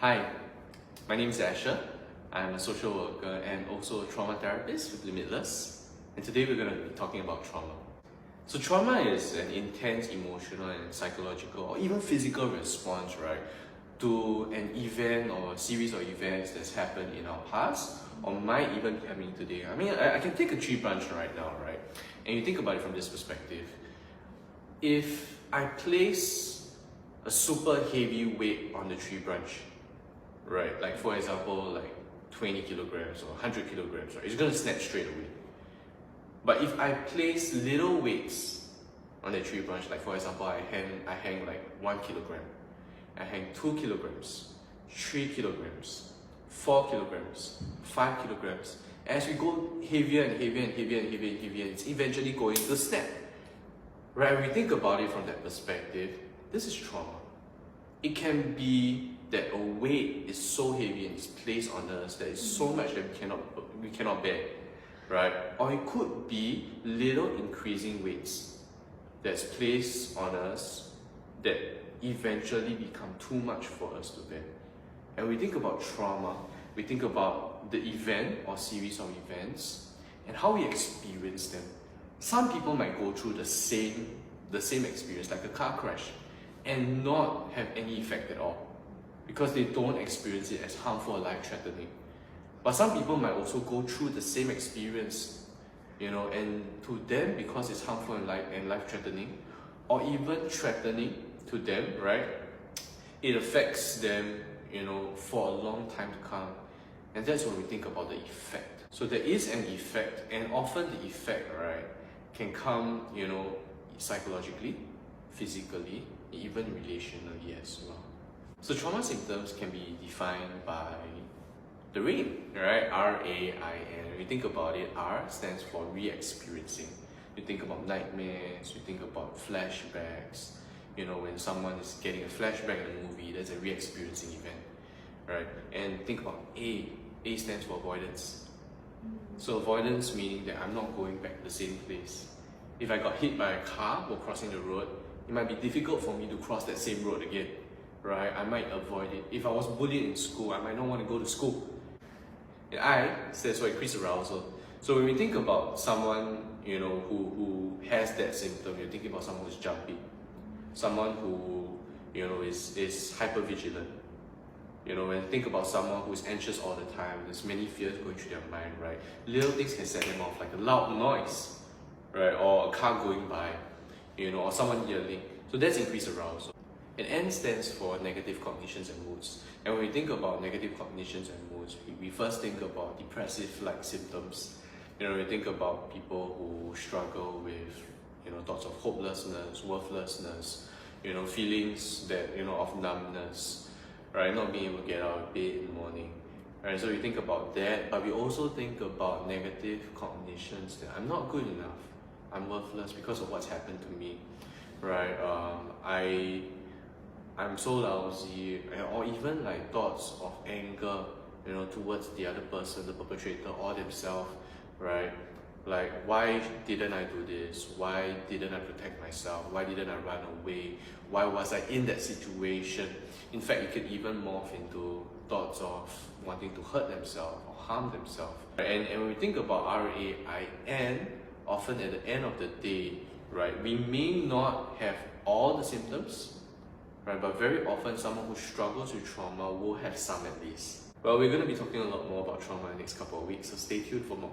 Hi, my name is Asher. I'm a social worker and also a trauma therapist with Limitless. And today we're going to be talking about trauma. So trauma is an intense emotional and psychological or even physical response, right, to an event or a series of events that's happened in our past or might even be happening today. I mean, I can take a tree branch right now, right? And you think about it from this perspective. If I place a super heavy weight on the tree branch, right, like for example, like 20 kilograms or 100 kilograms, right, it's going to snap straight away. But if I place little weights on the tree branch, like for example, I hang like 1 kilogram, I hang 2 kilograms, 3 kilograms, 4 kilograms, 5 kilograms. As we go heavier and heavier and heavier and heavier and heavier, it's eventually going to snap. Right? When we think about it from that perspective, this is trauma. It can be that a weight is so heavy and it's placed on us that it's so much that we cannot bear, right? Or it could be little increasing weights that's placed on us that eventually become too much for us to bear. And we think about trauma, we think about the event or series of events and how we experience them. Some people might go through the same experience, like a car crash, and not have any effect at all because they don't experience it as harmful or life-threatening. But some people might also go through the same experience, and to them, because it's harmful and life-threatening, or even threatening to them, right? It affects them, for a long time to come. And that's when we think about the effect. So there is an effect, and often the effect, right, can come, psychologically, physically, even relationally as well. So trauma symptoms can be defined by the RAIN, right? R-A-I-N. When you think about it, R stands for re-experiencing. You think about nightmares, you think about flashbacks. When someone is getting a flashback in a movie, that's a re-experiencing event, right? And think about A. A stands for avoidance. So avoidance meaning that I'm not going back to the same place. If I got hit by a car while crossing the road, it might be difficult for me to cross that same road again, right? I might avoid it. If I was bullied in school, I might not want to go to school. And I stands for increased arousal. So when we think about someone, who has that symptom, you're thinking about someone who's jumpy, someone who, is hypervigilant. When you think about someone who's anxious all the time, there's many fears going through their mind, right? Little things can set them off, like a loud noise, right? Or a car going by, or someone yelling. So that's increased arousal. And N stands for negative cognitions and moods. And when we think about negative cognitions and moods, we first think about depressive-like symptoms. We think about people who struggle with, thoughts of hopelessness, worthlessness, feelings that, of numbness, right? Not being able to get out of bed in the morning. Right? So we think about that, but we also think about negative cognitions that I'm not good enough. I'm worthless because of what's happened to me, right? I'm so lousy, or even like thoughts of anger, towards the other person, the perpetrator, or themselves, right? Like, why didn't I do this? Why didn't I protect myself? Why didn't I run away? Why was I in that situation? In fact, it could even morph into thoughts of wanting to hurt themselves or harm themselves. And when we think about RAIN, often at the end of the day, right, we may not have all the symptoms, right, but very often someone who struggles with trauma will have some at least. Well, we're going to be talking a lot more about trauma in the next couple of weeks, so stay tuned for more.